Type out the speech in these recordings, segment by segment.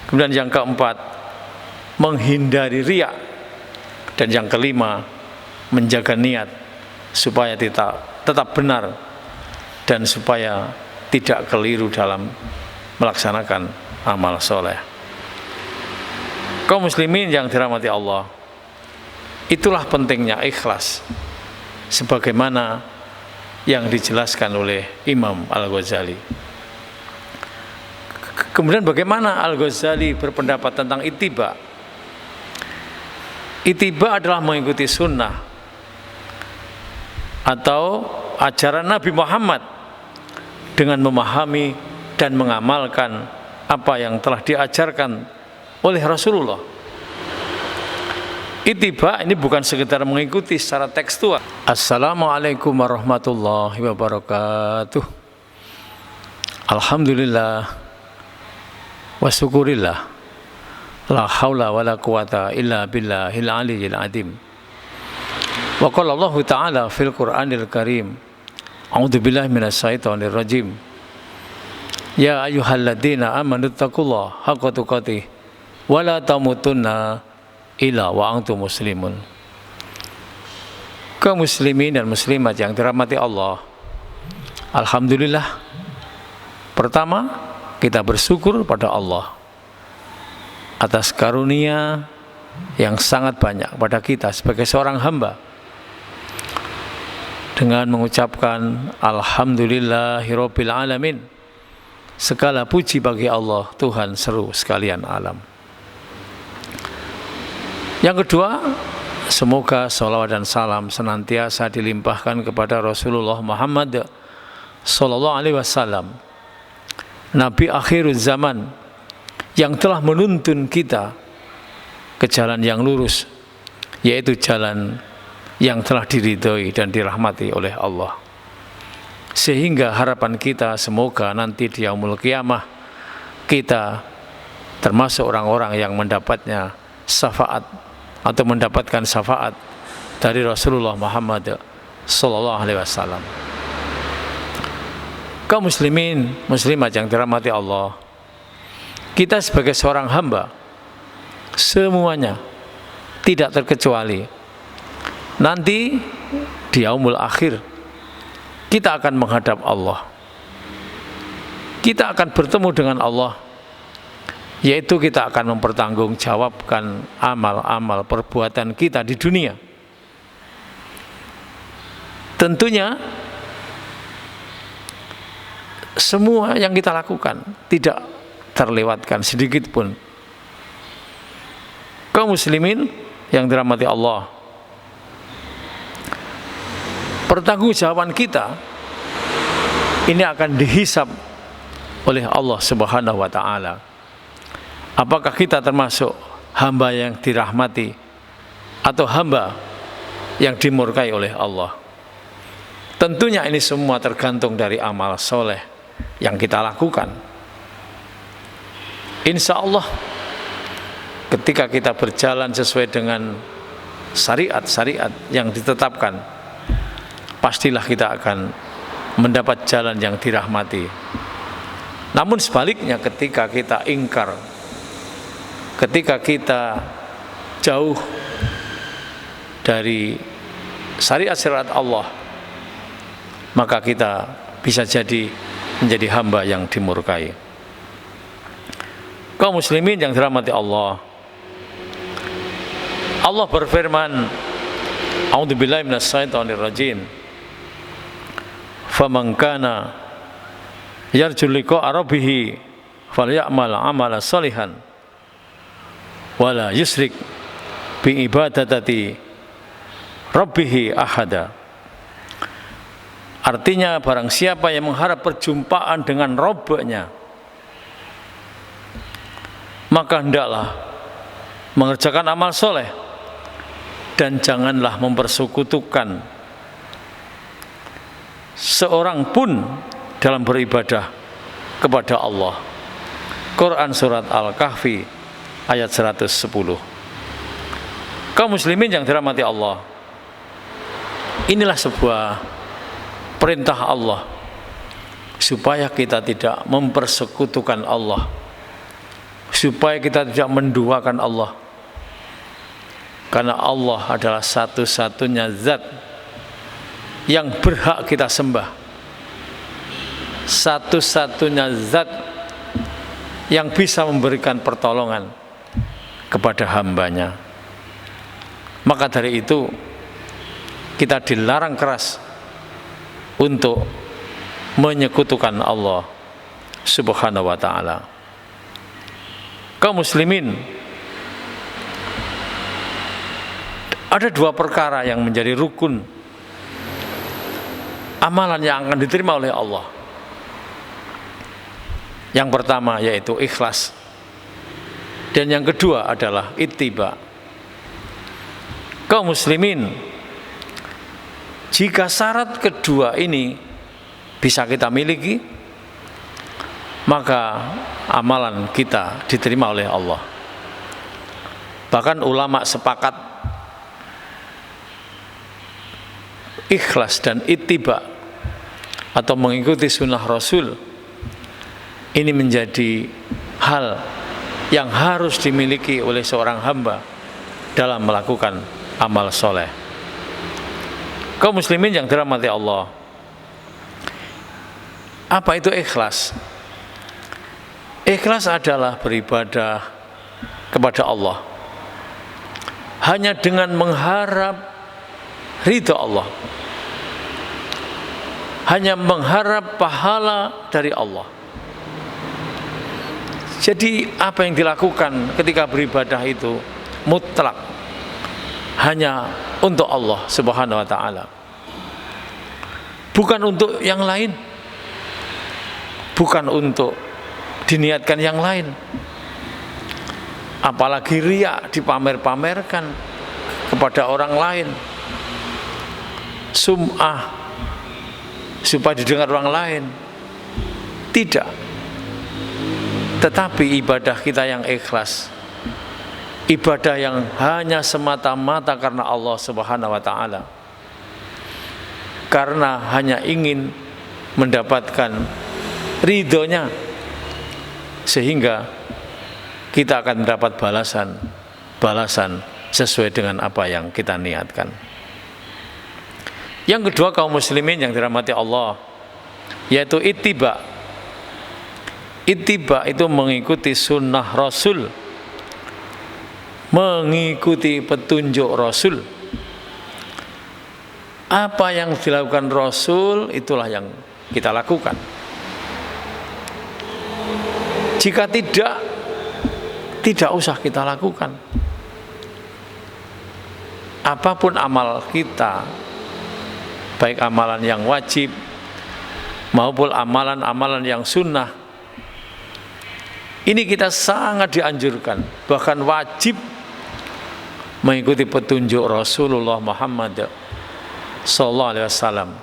Kemudian yang keempat, menghindari riya. Dan yang kelima, menjaga niat supaya tetap benar dan supaya tidak keliru dalam melaksanakan amal soleh. Kaum muslimin yang dirahmati Allah, itulah pentingnya ikhlas sebagaimana yang dijelaskan oleh Imam Al-Ghazali. Kemudian bagaimana Al-Ghazali berpendapat tentang ittiba? Ittiba adalah mengikuti sunnah atau ajaran Nabi Muhammad dengan memahami dan mengamalkan apa yang telah diajarkan oleh Rasulullah. Ittiba ini bukan sekedar mengikuti secara tekstual. Assalamualaikum warahmatullahi wabarakatuh. Alhamdulillah wa syukurillah, la haula wa la quwata illa billahil aliyyil azim. Wa qala Allah Ta'ala fil Qur'anil Karim, a'udzu billahi minasyaitonir rajim. Ya ayyuhalladzina amanu taqullaha haqqa tuqatih wa la tamutunna illa wa antum muslimun. Kaum muslimin dan muslimat yang dirahmati Allah, alhamdulillah, pertama kita bersyukur pada Allah atas karunia yang sangat banyak pada kita sebagai seorang hamba, dengan mengucapkan alhamdulillahirabbil alamin, segala puji bagi Allah, Tuhan seru sekalian alam. Yang kedua, semoga salawat dan salam senantiasa dilimpahkan kepada Rasulullah Muhammad sallallahu alaihi wasallam, Nabi akhir zaman, yang telah menuntun kita ke jalan yang lurus, yaitu jalan yang telah diridhoi dan dirahmati oleh Allah. Sehingga harapan kita semoga nanti di yaumul qiyamah kita termasuk orang-orang yang mendapatnya syafaat atau mendapatkan syafaat dari Rasulullah Muhammad sallallahu alaihi wasallam. Kaum muslimin muslimat yang dirahmati Allah, kita sebagai seorang hamba semuanya tidak terkecuali nanti di yaumul akhir kita akan menghadap Allah. Kita akan bertemu dengan Allah, yaitu kita akan mempertanggungjawabkan amal-amal perbuatan kita di dunia. Tentunya semua yang kita lakukan tidak terlewatkan sedikit pun. Kaum muslimin yang dirahmati Allah, pertanggungjawaban kita ini akan dihisab oleh Allah Subhanahu wa taala. Apakah kita termasuk hamba yang dirahmati atau hamba yang dimurkai oleh Allah? Tentunya ini semua tergantung dari amal soleh yang kita lakukan. Insya Allah ketika kita berjalan sesuai dengan syariat-syariat yang ditetapkan, pastilah kita akan mendapat jalan yang dirahmati. Namun sebaliknya, ketika kita ingkar, ketika kita jauh dari syariat-syariat Allah, maka kita bisa jadi menjadi hamba yang dimurkai. Kaum muslimin yang dirahmati Allah, Allah berfirman, a'udzubillahi minasyaitonir rajim, faman kana yarju liqa'a rabbih falyamal amalan shalihan wala yusrik bi ibadati rabbih ahada. Artinya, barang siapa yang mengharap perjumpaan dengan Rabb-nya, maka hendaklah mengerjakan amal soleh dan janganlah mempersekutukan seorang pun dalam beribadah kepada Allah. Quran surat Al-Kahfi ayat 110. Kaum muslimin yang dirahmati Allah, inilah sebuah perintah Allah supaya kita tidak mempersekutukan Allah, supaya kita tidak menduakan Allah. Karena Allah adalah satu-satunya zat yang berhak kita sembah, satu-satunya zat yang bisa memberikan pertolongan kepada hambanya. Maka dari itu kita dilarang keras untuk menyekutukan Allah Subhanahu wa ta'ala. Kaum muslimin, ada dua perkara yang menjadi rukun amalan yang akan diterima oleh Allah. Yang pertama yaitu ikhlas, dan yang kedua adalah ittiba. Kaum muslimin, jika syarat kedua ini bisa kita miliki, maka amalan kita diterima oleh Allah. Bahkan ulama sepakat ikhlas dan ittiba atau mengikuti sunnah Rasul ini menjadi hal yang harus dimiliki oleh seorang hamba dalam melakukan amal soleh. Kaum muslimin yang dirahmati Allah, apa itu ikhlas? Ikhlas adalah beribadah kepada Allah hanya dengan mengharap ridha Allah, hanya mengharap pahala dari Allah. Jadi apa yang dilakukan ketika beribadah itu mutlak hanya untuk Allah Subhanahu wa ta'ala, bukan untuk yang lain, bukan untuk diniatkan yang lain, apalagi riya, dipamer-pamerkan kepada orang lain, sum'ah supaya didengar orang lain. Tidak. Tetapi ibadah kita yang ikhlas, ibadah yang hanya semata-mata karena Allah Subhanahu wa ta'ala, karena hanya ingin mendapatkan ridhonya, sehingga kita akan mendapat balasan sesuai dengan apa yang kita niatkan. Yang kedua, kaum muslimin yang dirahmati Allah, yaitu ittiba. Ittiba itu mengikuti sunnah Rasul, mengikuti petunjuk Rasul. Apa yang dilakukan Rasul, itulah yang kita lakukan. Jika tidak usah kita lakukan. Apapun amal kita, baik amalan yang wajib maupun amalan-amalan yang sunnah, ini kita sangat dianjurkan, bahkan wajib mengikuti petunjuk Rasulullah Muhammad sallallahu alaihi wasallam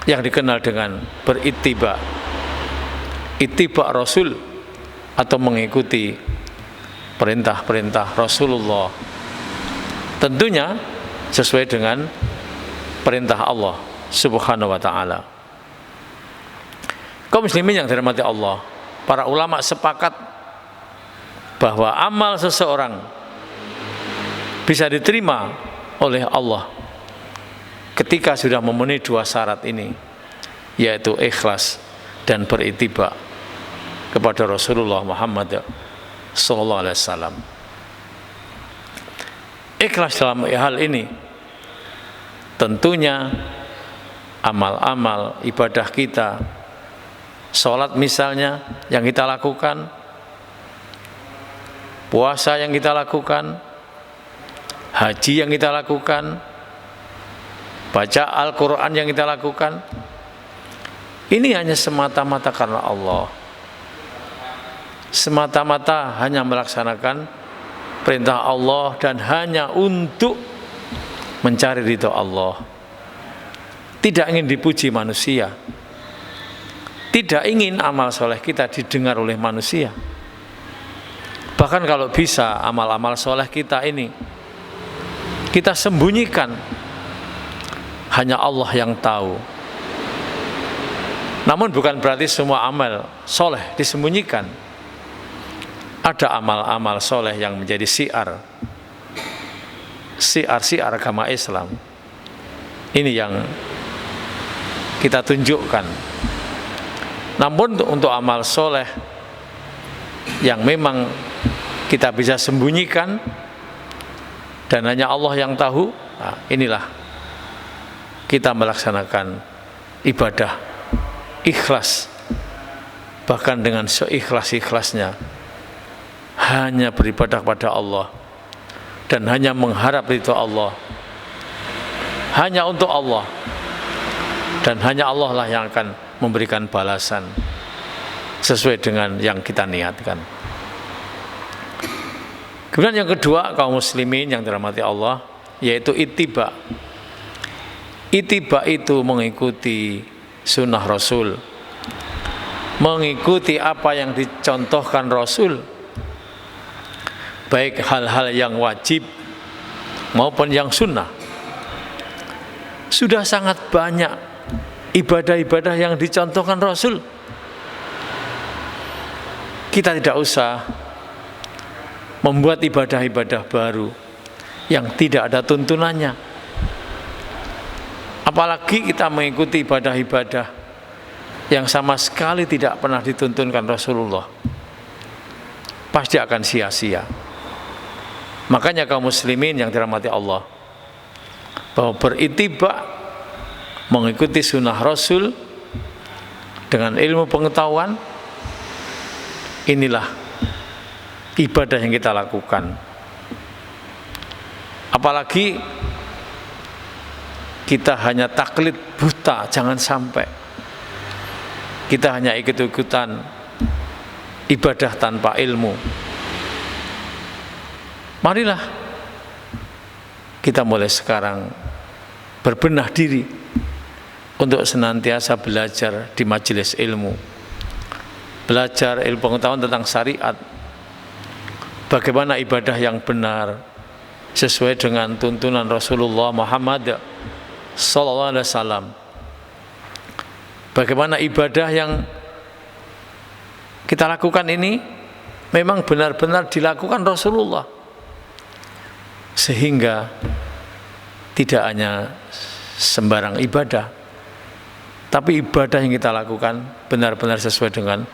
yang dikenal dengan berittiba, ittiba Rasul, atau mengikuti perintah-perintah Rasulullah, tentunya sesuai dengan perintah Allah Subhanahu wa ta'ala. Kaum muslimin yang dirahmati Allah, para ulama sepakat bahwa amal seseorang bisa diterima oleh Allah ketika sudah memenuhi dua syarat ini, yaitu ikhlas dan berittiba kepada Rasulullah Muhammad sallallahu alaihi wasallam. Ikhlas dalam hal ini tentunya amal-amal ibadah kita, sholat misalnya yang kita lakukan, puasa yang kita lakukan, haji yang kita lakukan, baca Al-Quran yang kita lakukan, ini hanya semata-mata karena Allah, semata-mata hanya melaksanakan perintah Allah dan hanya untuk mencari ridho Allah. Tidak ingin dipuji manusia, tidak ingin amal soleh kita didengar oleh manusia. Bahkan kalau bisa amal-amal soleh kita ini kita sembunyikan, hanya Allah yang tahu. Namun bukan berarti semua amal soleh disembunyikan. ada amal-amal soleh yang menjadi siar agama Islam. Ini yang kita tunjukkan. Namun untuk amal soleh yang memang kita bisa sembunyikan dan hanya Allah yang tahu, nah inilah kita melaksanakan ibadah ikhlas, bahkan dengan seikhlas-ikhlasnya, hanya beribadah kepada Allah dan hanya mengharap ridho Allah, hanya untuk Allah, dan hanya Allah lah yang akan memberikan balasan sesuai dengan yang kita niatkan. Kemudian yang kedua, kaum muslimin yang dirahmati Allah, yaitu ittiba. Ittiba itu mengikuti sunnah Rasul, mengikuti apa yang dicontohkan Rasul, baik hal-hal yang wajib maupun yang sunnah. Sudah sangat banyak ibadah-ibadah yang dicontohkan Rasul. Kita tidak usah membuat ibadah-ibadah baru yang tidak ada tuntunannya. Apalagi kita mengikuti ibadah-ibadah yang sama sekali tidak pernah dituntunkan Rasulullah, pasti akan sia-sia. Makanya kaum muslimin yang dirahmati Allah, bahwa berittiba, mengikuti sunnah Rasul dengan ilmu pengetahuan, inilah ibadah yang kita lakukan. Apalagi kita hanya taklid buta, jangan sampai kita hanya ikut-ikutan ibadah tanpa ilmu. Marilah kita mulai sekarang berbenah diri untuk senantiasa belajar di majelis ilmu, belajar ilmu pengetahuan tentang syariat, bagaimana ibadah yang benar sesuai dengan tuntunan Rasulullah Muhammad sallallahu alaihi wasallam. Bagaimana ibadah yang kita lakukan ini memang benar-benar dilakukan Rasulullah, sehingga tidak hanya sembarang ibadah, tapi ibadah yang kita lakukan benar-benar sesuai dengan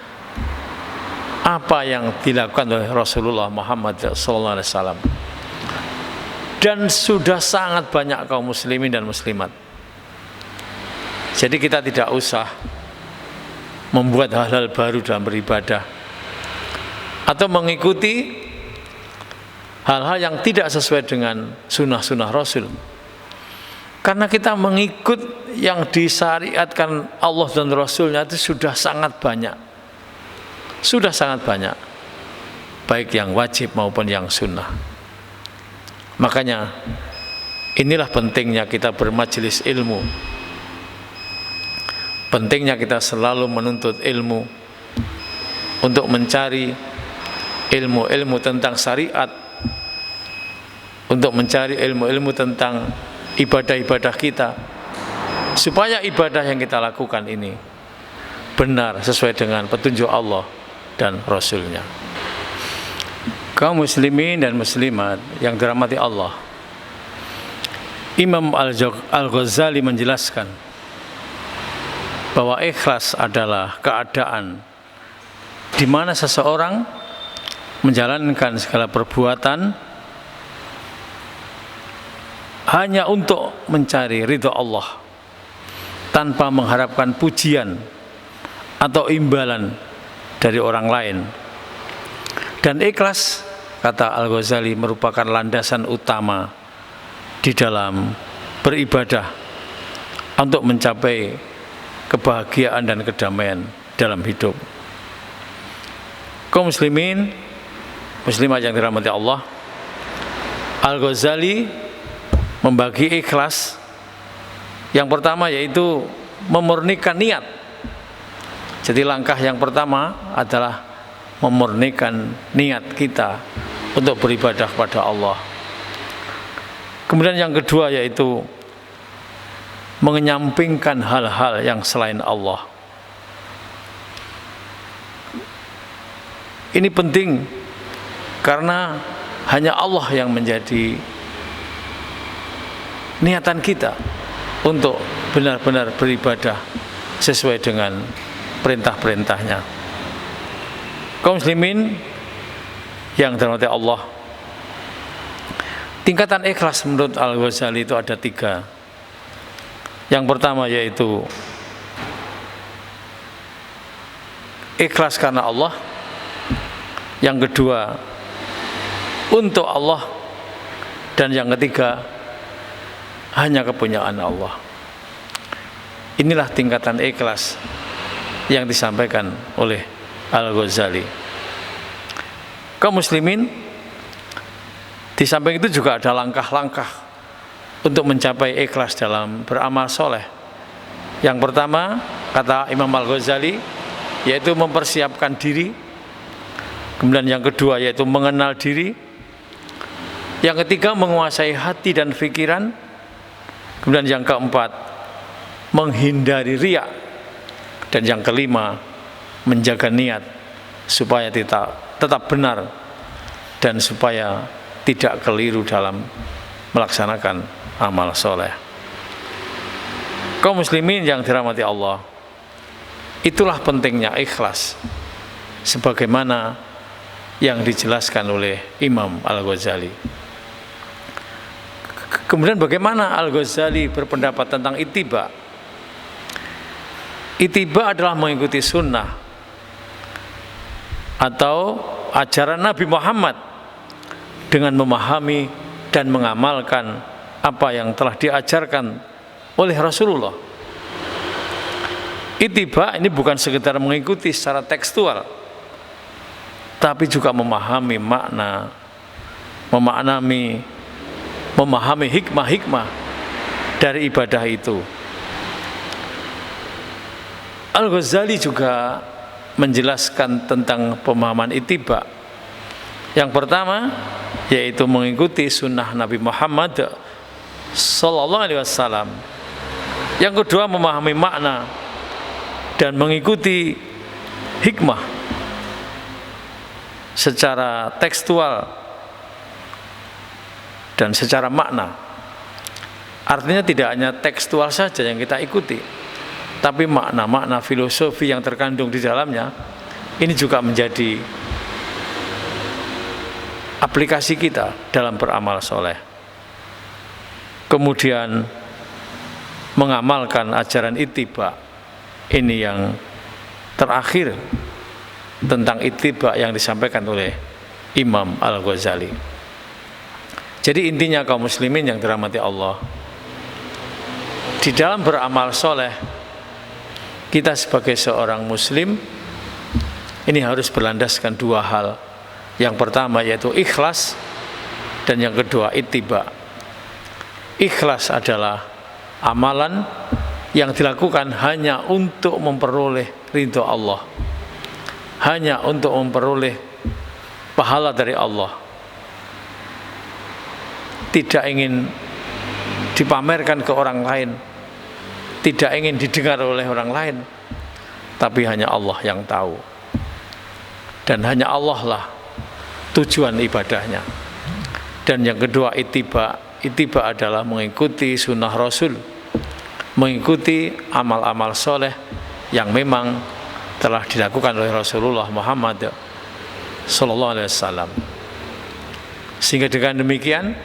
apa yang dilakukan oleh Rasulullah Muhammad SAW. Dan sudah sangat banyak kaum muslimin dan muslimat. Jadi kita tidak usah membuat hal-hal baru dalam beribadah atau mengikuti hal-hal yang tidak sesuai dengan sunnah-sunnah Rasul. Karena kita mengikut yang disyariatkan Allah dan Rasulnya itu sudah sangat banyak. Sudah sangat banyak, baik yang wajib maupun yang sunnah. Makanya inilah pentingnya kita bermajelis ilmu, pentingnya kita selalu menuntut ilmu untuk mencari ilmu-ilmu tentang syariat, untuk mencari ilmu-ilmu tentang ibadah-ibadah kita, supaya ibadah yang kita lakukan ini benar sesuai dengan petunjuk Allah dan Rasulnya. Kaum muslimin dan muslimat yang dirahmati Allah, Imam Al-Ghazali menjelaskan bahwa ikhlas adalah keadaan di mana seseorang menjalankan segala perbuatan hanya untuk mencari ridho Allah, tanpa mengharapkan pujian atau imbalan dari orang lain. Dan ikhlas, kata Al-Ghazali, merupakan landasan utama di dalam beribadah untuk mencapai kebahagiaan dan kedamaian dalam hidup. Kaum muslimin, muslimat yang dirahmati Allah, Al-Ghazali membagi ikhlas. Yang pertama yaitu memurnikan niat. Jadi langkah yang pertama adalah memurnikan niat kita untuk beribadah kepada Allah. Kemudian yang kedua yaitu menyampingkan hal-hal yang selain Allah. Ini penting Karena hanya Allah yang menjadi niatan kita untuk benar-benar beribadah sesuai dengan perintah-perintahnya. Kaum muslimin yang dirahmati Allah, tingkatan ikhlas menurut Al-Ghazali itu ada 3. Yang pertama yaitu ikhlas karena Allah. Yang kedua untuk Allah. Dan yang ketiga hanya kepunyaan Allah. Inilah tingkatan ikhlas yang disampaikan oleh Al-Ghazali. Kaum muslimin, di samping itu juga ada langkah-langkah untuk mencapai ikhlas dalam beramal soleh. Yang pertama, kata Imam Al-Ghazali, yaitu mempersiapkan diri. Kemudian yang kedua yaitu mengenal diri. Yang ketiga menguasai hati dan pikiran. Kemudian yang keempat menghindari riya. Dan yang kelima menjaga niat supaya tetap benar dan supaya tidak keliru dalam melaksanakan amal soleh. Kaum muslimin yang dirahmati Allah, itulah pentingnya ikhlas sebagaimana yang dijelaskan oleh Imam Al-Ghazali. Kemudian bagaimana Al-Ghazali berpendapat tentang ittiba? Ittiba adalah mengikuti sunnah atau ajaran Nabi Muhammad dengan memahami dan mengamalkan apa yang telah diajarkan oleh Rasulullah. Ittiba ini bukan sekedar mengikuti secara tekstual, tapi juga memahami makna, memahami hikmah-hikmah dari ibadah itu. Al-Ghazali juga menjelaskan tentang pemahaman ittiba. Yang pertama yaitu mengikuti sunnah Nabi Muhammad sallallahu alaihi wasallam. Yang kedua memahami makna dan mengikuti hikmah secara tekstual dan secara makna. Artinya tidak hanya tekstual saja yang kita ikuti, tapi makna-makna filosofi yang terkandung di dalamnya ini juga menjadi aplikasi kita dalam beramal soleh. Kemudian mengamalkan ajaran ittiba, ini yang terakhir tentang ittiba yang disampaikan oleh Imam Al-Ghazali. Jadi intinya kaum muslimin yang dirahmati Allah, di dalam beramal soleh kita sebagai seorang muslim ini harus berlandaskan 2 hal. Yang pertama yaitu ikhlas, dan yang kedua ittiba. Ikhlas adalah amalan yang dilakukan hanya untuk memperoleh ridho Allah, hanya untuk memperoleh pahala dari Allah, tidak ingin dipamerkan ke orang lain, tidak ingin didengar oleh orang lain, tapi hanya Allah yang tahu, dan hanya Allah lah tujuan ibadahnya. Dan yang kedua ittiba adalah mengikuti sunnah Rasul, mengikuti amal-amal soleh yang memang telah dilakukan oleh Rasulullah Muhammad sallallahu alaihi wasallam. Sehingga dengan demikian,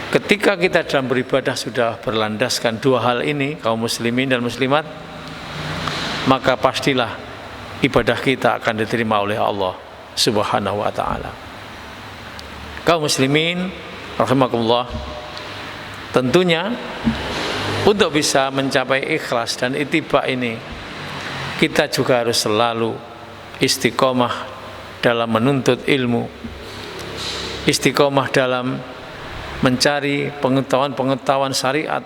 ketika kita dalam beribadah sudah berlandaskan 2 hal ini, kaum muslimin dan muslimat, maka pastilah ibadah kita akan diterima oleh Allah Subhanahu wa ta'ala. Kaum muslimin rahimakumullah, tentunya untuk bisa mencapai ikhlas dan ittiba ini, kita juga harus selalu istiqomah dalam menuntut ilmu, istiqomah dalam mencari pengetahuan syariat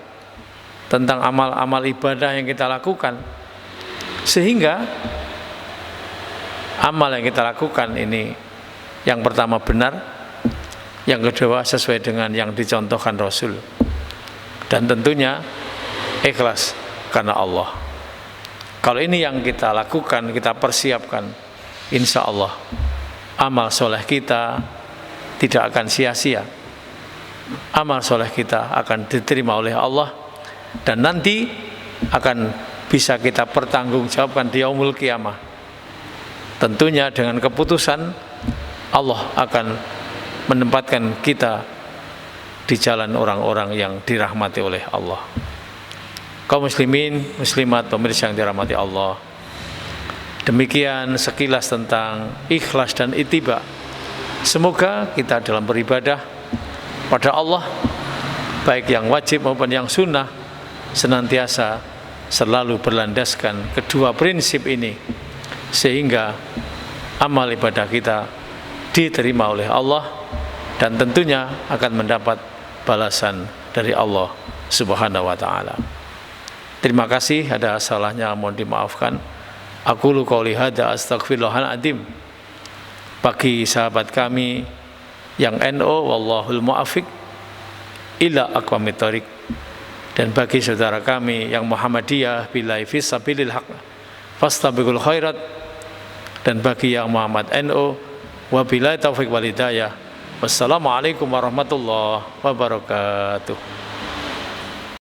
tentang amal-amal ibadah yang kita lakukan, sehingga amal yang kita lakukan ini yang pertama benar, yang kedua sesuai dengan yang dicontohkan Rasul, dan tentunya ikhlas karena Allah. Kalau ini yang kita lakukan, kita persiapkan, insya Allah amal soleh kita tidak akan sia-sia. Amal soleh kita akan diterima oleh Allah dan nanti akan bisa kita pertanggungjawabkan di yaumul qiyamah. Tentunya dengan keputusan Allah akan menempatkan kita di jalan orang-orang yang dirahmati oleh Allah. Kaum muslimin, muslimat, pemirsa yang dirahmati Allah, demikian sekilas tentang ikhlas dan ittiba. Semoga kita dalam beribadah pada Allah, baik yang wajib maupun yang sunnah, senantiasa selalu berlandaskan kedua prinsip ini, sehingga amal ibadah kita diterima oleh Allah dan tentunya akan mendapat balasan dari Allah Subhanahu wa ta'ala. Terima kasih, ada salahnya mohon dimaafkan. Aqulu qouli hadza astaghfirullahal adzim. Bagi sahabat kami yang NO, wallahul muwaffiq ila aqwamit thoriq, dan bagi saudara kami yang Muhammadiyah billahi fisabilil haq fastabiqul khairat, dan bagi yang Muhammad NO wabillahi taufiq wal hidayah. Wassalamualaikum warahmatullahi wabarakatuh.